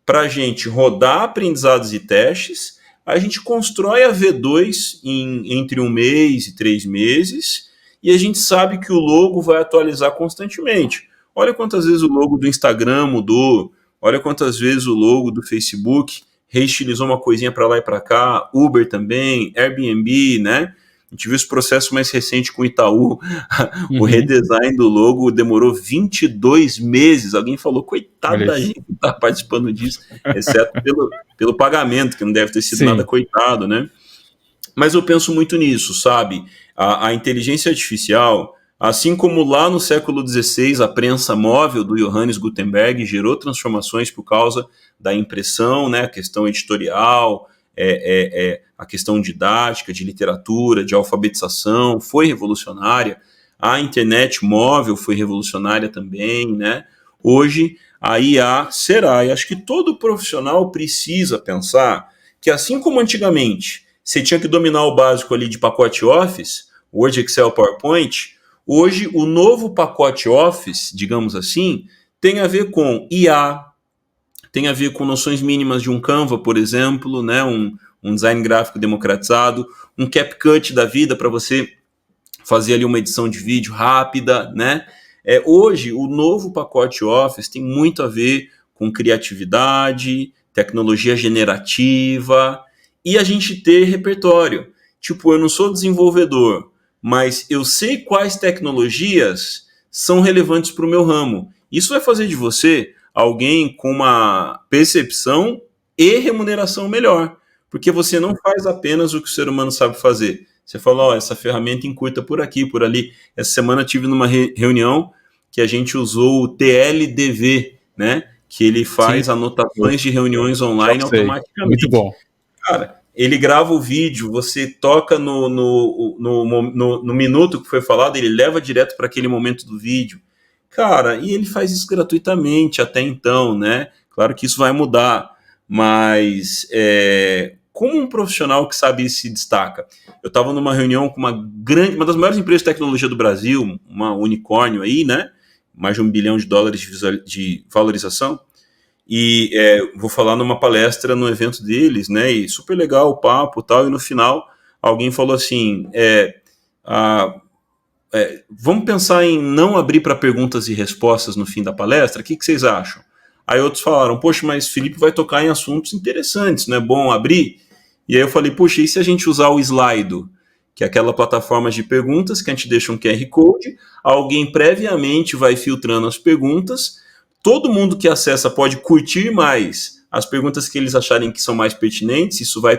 para a gente rodar aprendizados e testes, a gente constrói a V2 entre 1 mês e 3 meses, e a gente sabe que o logo vai atualizar constantemente. Olha quantas vezes o logo do Instagram mudou, olha quantas vezes o logo do Facebook reestilizou uma coisinha para lá e para cá, Uber também, Airbnb, né? A gente viu esse processo mais recente com o Itaú, o redesign do logo demorou 22 meses. Alguém falou, coitado da gente que está participando disso, exceto pelo pagamento, que não deve ter sido nada coitado, né? Mas eu penso muito nisso, sabe? A inteligência artificial, assim como lá no século XVI a prensa móvel do Johannes Gutenberg gerou transformações por causa da impressão, né? A questão editorial, a questão didática, de literatura, de alfabetização, foi revolucionária. A internet móvel foi revolucionária também, né? Hoje a IA será, e acho que todo profissional precisa pensar que assim como antigamente você tinha que dominar o básico ali de pacote Office, Word, Excel, PowerPoint, hoje o novo pacote Office, digamos assim, tem a ver com IA, tem a ver com noções mínimas de um Canva, por exemplo, né? Um design gráfico democratizado, um CapCut da vida para você fazer ali uma edição de vídeo rápida, né? Hoje, o novo pacote Office tem muito a ver com criatividade, tecnologia generativa e a gente ter repertório. Tipo, eu não sou desenvolvedor, mas eu sei quais tecnologias são relevantes para o meu ramo. Isso vai fazer de você alguém com uma percepção e remuneração melhor, porque você não faz apenas o que o ser humano sabe fazer. Você fala, essa ferramenta encurta por aqui, por ali. Essa semana eu tive numa reunião que a gente usou o TLDV, né? Que ele faz anotações de reuniões online automaticamente. Muito bom. Cara, ele grava o vídeo, você toca no minuto que foi falado, ele leva direto para aquele momento do vídeo. Cara, e ele faz isso gratuitamente até então, né? Claro que isso vai mudar, mas como um profissional que sabe se destaca? Eu estava numa reunião com uma das maiores empresas de tecnologia do Brasil, uma unicórnio aí, né? Mais de $1 bilhão de valorização. E vou falar numa palestra no evento deles, né? E super legal o papo e tal. E no final, alguém falou assim: vamos pensar em não abrir para perguntas e respostas no fim da palestra? O que vocês acham? Aí outros falaram: poxa, mas Felipe vai tocar em assuntos interessantes, não é bom abrir? E aí eu falei: poxa, e se a gente usar o Slido, que é aquela plataforma de perguntas que a gente deixa um QR Code, alguém previamente vai filtrando as perguntas, todo mundo que acessa pode curtir mais as perguntas que eles acharem que são mais pertinentes, isso vai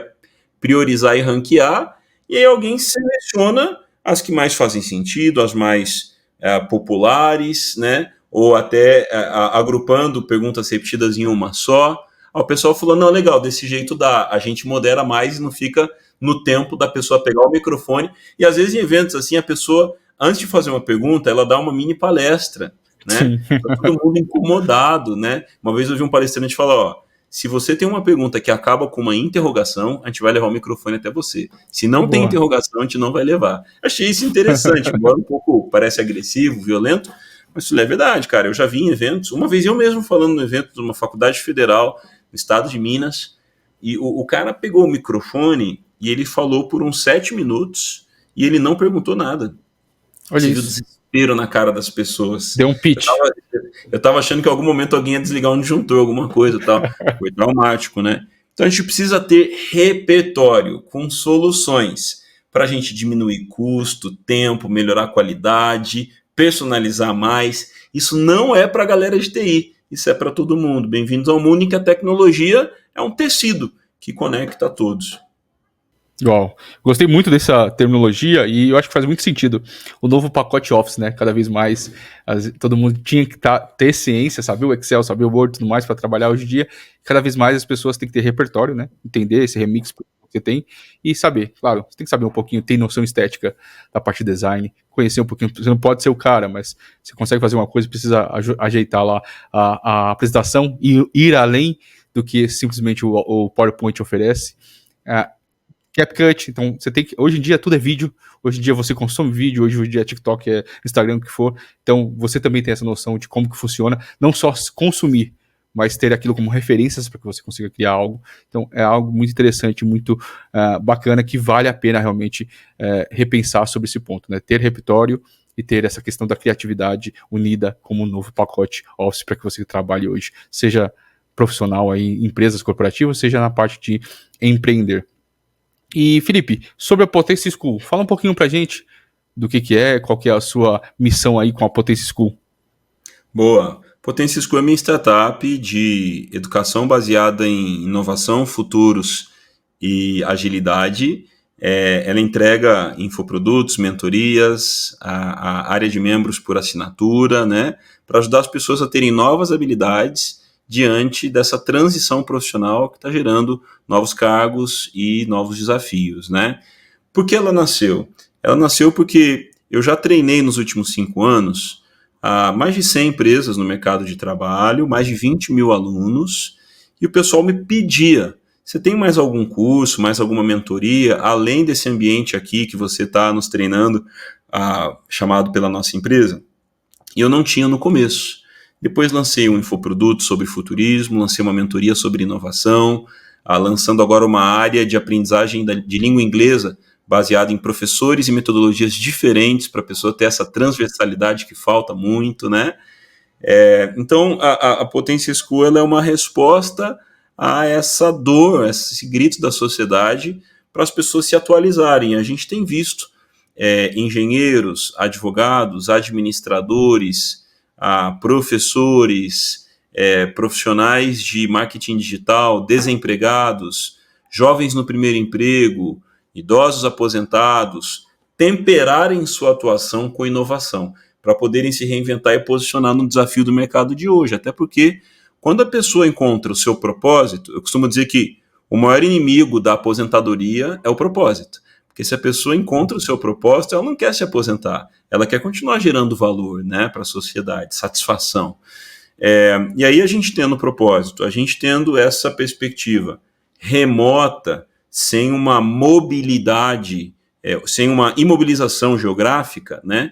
priorizar e ranquear, e aí alguém seleciona as que mais fazem sentido, as mais populares, né? Ou até agrupando perguntas repetidas em uma só. Aí o pessoal falou, não, legal, desse jeito dá, a gente modera mais e não fica no tempo da pessoa pegar o microfone. E às vezes em eventos assim, a pessoa, antes de fazer uma pergunta, ela dá uma mini palestra, né? Tá todo mundo incomodado, né? Uma vez eu vi um palestrante falar, se você tem uma pergunta que acaba com uma interrogação, a gente vai levar o microfone até você. Se não tem interrogação, a gente não vai levar. Achei isso interessante, embora um pouco parece agressivo, violento, Mas isso não é verdade, cara. Eu já vi em eventos, uma vez eu mesmo falando no evento de uma faculdade federal no estado de Minas, e o cara pegou o microfone e ele falou por uns 7 minutos e ele não perguntou nada. Olha Você viu o isso. desespero na cara das pessoas. Deu um pitch. Eu tava achando que em algum momento alguém ia desligar um disjuntor, alguma coisa e tal. Foi traumático, né? Então a gente precisa ter repertório com soluções para a gente diminuir custo, tempo, melhorar a qualidade, personalizar mais. Isso não é para a galera de TI, isso é para todo mundo. Bem-vindos ao mundo em que a tecnologia é um tecido que conecta a todos. Igual. Gostei muito dessa terminologia e eu acho que faz muito sentido. O novo pacote Office, né? Cada vez mais todo mundo tinha que ter ciência, saber o Excel, saber o Word e tudo mais para trabalhar hoje em dia. Cada vez mais as pessoas têm que ter repertório, né? Entender esse remix que você tem e saber. Claro, você tem que saber um pouquinho, ter noção estética da parte de design, conhecer um pouquinho. Você não pode ser o cara, mas você consegue fazer uma coisa, precisa ajeitar lá a apresentação e ir além do que simplesmente o PowerPoint oferece. CapCut, então você tem que. Hoje em dia tudo é vídeo, hoje em dia você consome vídeo, hoje em dia é TikTok, é Instagram, o que for. Então você também tem essa noção de como que funciona, não só consumir, mas ter aquilo como referências para que você consiga criar algo. Então é algo muito interessante, muito bacana, que vale a pena realmente repensar sobre esse ponto, né? Ter repertório e ter essa questão da criatividade unida como um novo pacote Office para que você trabalhe hoje, seja profissional aí em empresas corporativas, seja na parte de empreender. E, Felipe, sobre a Potência School, fala um pouquinho pra gente do que é, qual que é a sua missão aí com a Potência School. Boa. Potência School é minha startup de educação baseada em inovação, futuros e agilidade. Ela entrega infoprodutos, mentorias, a área de membros por assinatura, né, para ajudar as pessoas a terem novas habilidades diante dessa transição profissional que está gerando novos cargos e novos desafios, né? Por que ela nasceu? Ela nasceu porque eu já treinei nos últimos 5 anos mais de 100 empresas no mercado de trabalho, mais de 20 mil alunos, e o pessoal me pedia: você tem mais algum curso, mais alguma mentoria, além desse ambiente aqui que você está nos treinando, chamado pela nossa empresa? E eu não tinha no começo. Depois lancei um infoproduto sobre futurismo, lancei uma mentoria sobre inovação, lançando agora uma área de aprendizagem de língua inglesa, baseada em professores e metodologias diferentes, para a pessoa ter essa transversalidade que falta muito, né? Então, a Potência School ela é uma resposta a essa dor, a esse grito da sociedade, para as pessoas se atualizarem. A gente tem visto engenheiros, advogados, administradores, professores, profissionais de marketing digital, desempregados, jovens no primeiro emprego, idosos aposentados, temperarem sua atuação com inovação, para poderem se reinventar e posicionar no desafio do mercado de hoje. Até porque, quando a pessoa encontra o seu propósito, eu costumo dizer que o maior inimigo da aposentadoria é o propósito. Porque se a pessoa encontra o seu propósito, ela não quer se aposentar, ela quer continuar gerando valor, né, para a sociedade, satisfação. E aí a gente tendo propósito, a gente tendo essa perspectiva remota, sem uma mobilidade, sem uma imobilização geográfica, né?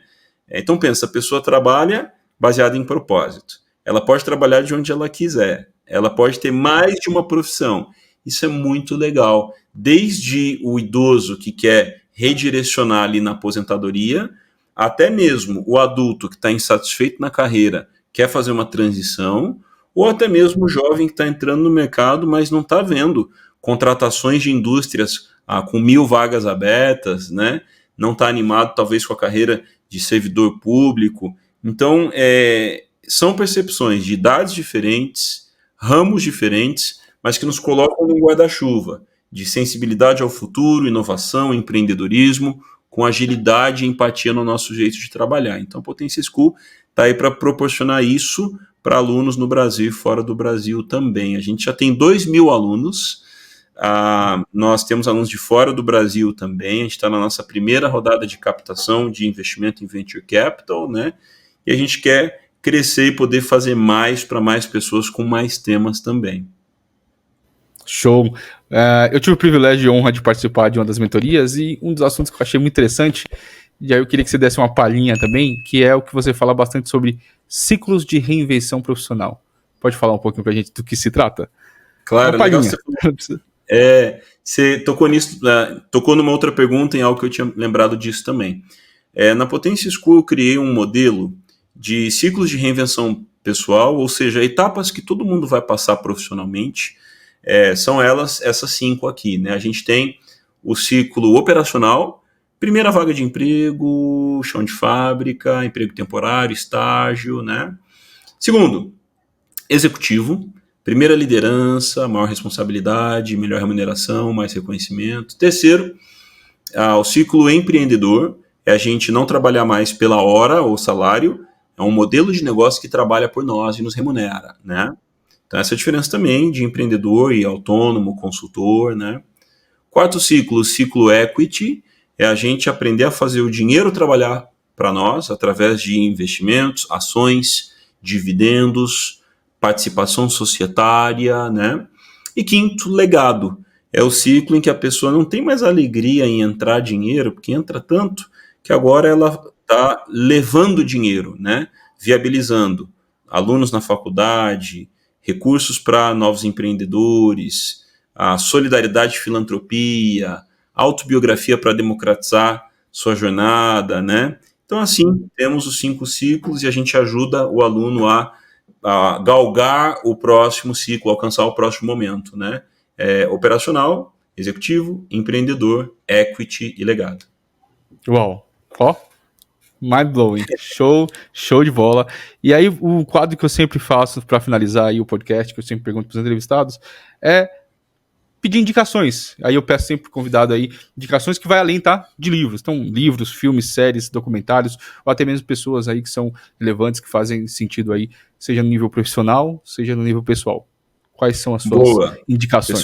Então pensa, a pessoa trabalha baseada em propósito, ela pode trabalhar de onde ela quiser, ela pode ter mais de uma profissão. Isso é muito legal, desde o idoso que quer redirecionar ali na aposentadoria, até mesmo o adulto que está insatisfeito na carreira, quer fazer uma transição, ou até mesmo o jovem que está entrando no mercado, mas não está vendo contratações de indústrias com 1.000 vagas abertas, né? Não está animado talvez com a carreira de servidor público. Então, são percepções de idades diferentes, ramos diferentes, mas que nos colocam num guarda-chuva de sensibilidade ao futuro, inovação, empreendedorismo, com agilidade e empatia no nosso jeito de trabalhar. Então, a Potência School está aí para proporcionar isso para alunos no Brasil e fora do Brasil também. A gente já tem 2.000 alunos, nós temos alunos de fora do Brasil também, a gente está na nossa primeira rodada de captação de investimento em Venture Capital, né? E a gente quer crescer e poder fazer mais para mais pessoas com mais temas também. Show. Eu tive o privilégio e honra de participar de uma das mentorias e um dos assuntos que eu achei muito interessante E aí eu queria que você desse uma palhinha também, que é o que você fala bastante sobre ciclos de reinvenção profissional. Pode falar um pouquinho pra gente do que se trata? Uma Claro, legal palhinha. você falou. Você tocou nisso, tocou numa outra pergunta em algo que eu tinha lembrado disso também. Na Potência School eu criei um modelo de ciclos de reinvenção pessoal, ou seja, etapas que todo mundo vai passar profissionalmente. São essas 5 aqui, né? A gente tem o ciclo operacional, primeira vaga de emprego, chão de fábrica, emprego temporário, estágio, né? Segundo, executivo, primeira liderança, maior responsabilidade, melhor remuneração, mais reconhecimento. Terceiro, o ciclo empreendedor, é a gente não trabalhar mais pela hora ou salário, é um modelo de negócio que trabalha por nós e nos remunera, né? Então essa é a diferença também de empreendedor e autônomo, consultor, né? Quarto ciclo, o ciclo equity, é a gente aprender a fazer o dinheiro trabalhar para nós através de investimentos, ações, dividendos, participação societária, né? E quinto, legado. É o ciclo em que a pessoa não tem mais alegria em entrar dinheiro, porque entra tanto que agora ela está levando dinheiro, né? Viabilizando alunos na faculdade, recursos para novos empreendedores, a solidariedade e filantropia, autobiografia para democratizar sua jornada, né? Então, assim, temos os 5 ciclos e a gente ajuda o aluno a galgar o próximo ciclo, alcançar o próximo momento, né? Operacional, executivo, empreendedor, equity e legado. Uau. Ó, mind blowing. Show de bola. E aí, o quadro que eu sempre faço para finalizar aí o podcast, que eu sempre pergunto para os entrevistados, é pedir indicações. Aí eu peço sempre pro convidado aí indicações que vai além, tá? De livros. Então, livros, filmes, séries, documentários, ou até mesmo pessoas aí que são relevantes, que fazem sentido aí, seja no nível profissional, seja no nível pessoal. Quais são as suas Boa. indicações?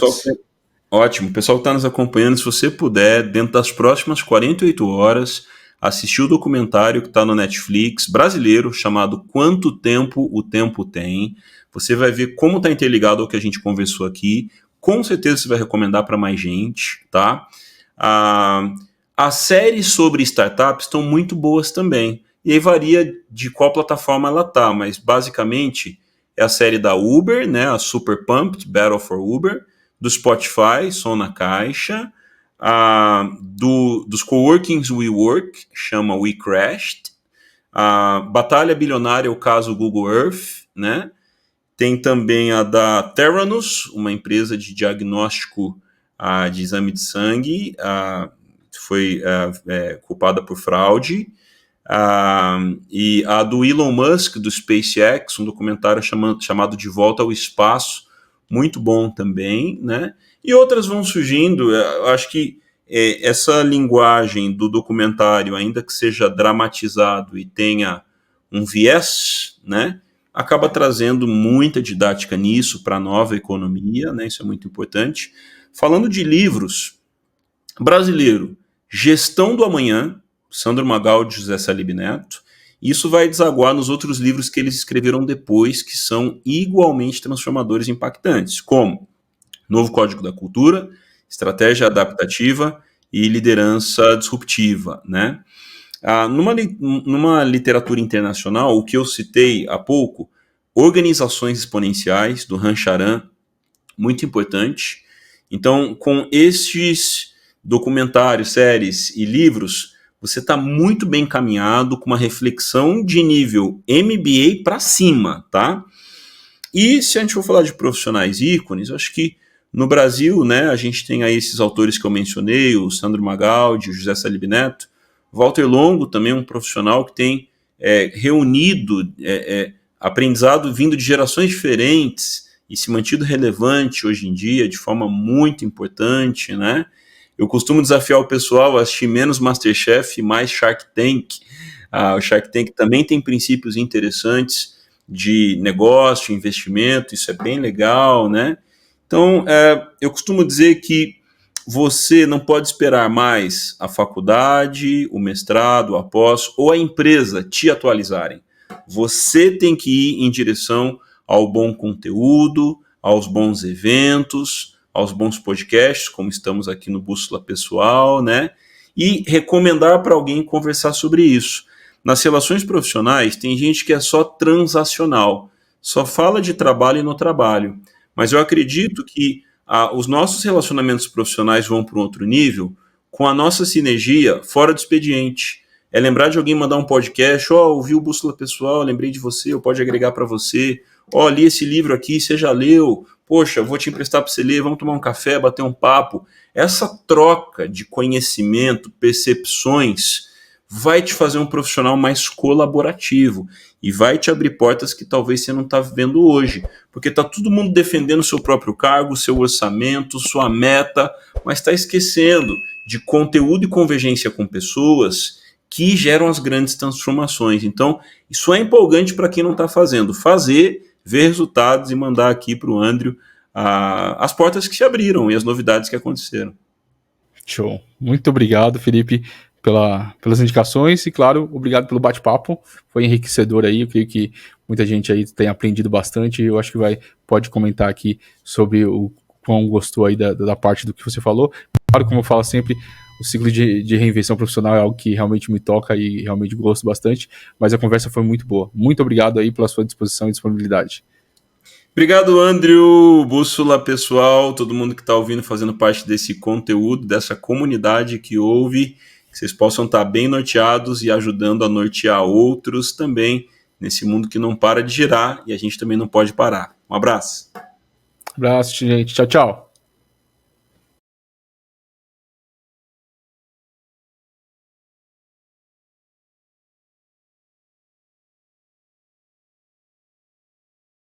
Ótimo. Pessoal que está nos acompanhando, se você puder, dentro das próximas 48 horas, assistir o documentário que está no Netflix, brasileiro, chamado Quanto Tempo o Tempo Tem. Você vai ver como está interligado ao que a gente conversou aqui. Com certeza você vai recomendar para mais gente, tá? As séries sobre startups estão muito boas também. E aí varia de qual plataforma ela tá, mas basicamente é a série da Uber, né? A Super Pumped, Battle for Uber, do Spotify, Som na Caixa, dos coworkings WeWork, chama We Crashed, a Batalha Bilionária, o caso Google Earth, né? Tem também a da Theranos, uma empresa de diagnóstico de exame de sangue, foi culpada por fraude, e a do Elon Musk, do SpaceX, um documentário chamado De Volta ao Espaço, muito bom também, né? E outras vão surgindo. Eu acho que essa linguagem do documentário, ainda que seja dramatizado e tenha um viés, né, acaba trazendo muita didática nisso para a nova economia, né? Isso é muito importante. Falando de livros, brasileiro, Gestão do Amanhã, Sandro Magaldi e José Salib Neto. Isso vai desaguar nos outros livros que eles escreveram depois, que são igualmente transformadores e impactantes, como Novo Código da Cultura, Estratégia Adaptativa e Liderança Disruptiva, né? Numa literatura internacional, o que eu citei há pouco, Organizações Exponenciais, do Han Charan, muito importante. Então, com estes documentários, séries e livros, você está muito bem encaminhado, com uma reflexão de nível MBA para cima, tá? E se a gente for falar de profissionais ícones, eu acho que no Brasil, né, a gente tem aí esses autores que eu mencionei, o Sandro Magaldi, o José Salib Neto, Walter Longo, também um profissional que tem reunido aprendizado vindo de gerações diferentes e se mantido relevante hoje em dia de forma muito importante, né? Eu costumo desafiar o pessoal a assistir menos MasterChef e mais Shark Tank. O Shark Tank também tem princípios interessantes de negócio, investimento, isso é bem legal, né? Então, eu costumo dizer que você não pode esperar mais a faculdade, o mestrado, a pós ou a empresa te atualizarem. Você tem que ir em direção ao bom conteúdo, aos bons eventos, aos bons podcasts, como estamos aqui no Bússola Pessoal, né? e recomendar para alguém conversar sobre isso. Nas relações profissionais, tem gente que é só transacional, só fala de trabalho e no trabalho. Mas eu acredito que os nossos relacionamentos profissionais vão para um outro nível com a nossa sinergia fora do expediente. É lembrar de alguém mandar um podcast, ouvi o Bússola Pessoal, lembrei de você, eu pode agregar para você. Li esse livro aqui, você já leu? Poxa, vou te emprestar para você ler, vamos tomar um café, bater um papo. Essa troca de conhecimento, percepções, vai te fazer um profissional mais colaborativo e vai te abrir portas que talvez você não está vendo hoje, porque está todo mundo defendendo o seu próprio cargo, seu orçamento, sua meta, mas está esquecendo de conteúdo e convergência com pessoas que geram as grandes transformações. Então, isso é empolgante para quem não está fazendo. Fazer, ver resultados e mandar aqui para o Andrew as portas que se abriram e as novidades que aconteceram. Show. Muito obrigado, Felipe, pelas indicações e, claro, obrigado pelo bate-papo. Foi enriquecedor aí. Eu creio que muita gente aí tem aprendido bastante. Eu acho que pode comentar aqui sobre o quão gostou aí da parte do que você falou. Claro, como eu falo sempre, o ciclo de reinvenção profissional é algo que realmente me toca e realmente gosto bastante, mas a conversa foi muito boa. Muito obrigado aí pela sua disposição e disponibilidade. Obrigado, Andrew, Bússola Pessoal, todo mundo que está ouvindo, fazendo parte desse conteúdo, dessa comunidade que ouve, que vocês possam estar bem norteados e ajudando a nortear outros também nesse mundo que não para de girar e a gente também não pode parar. Um abraço. Abraço, gente. Tchau, tchau.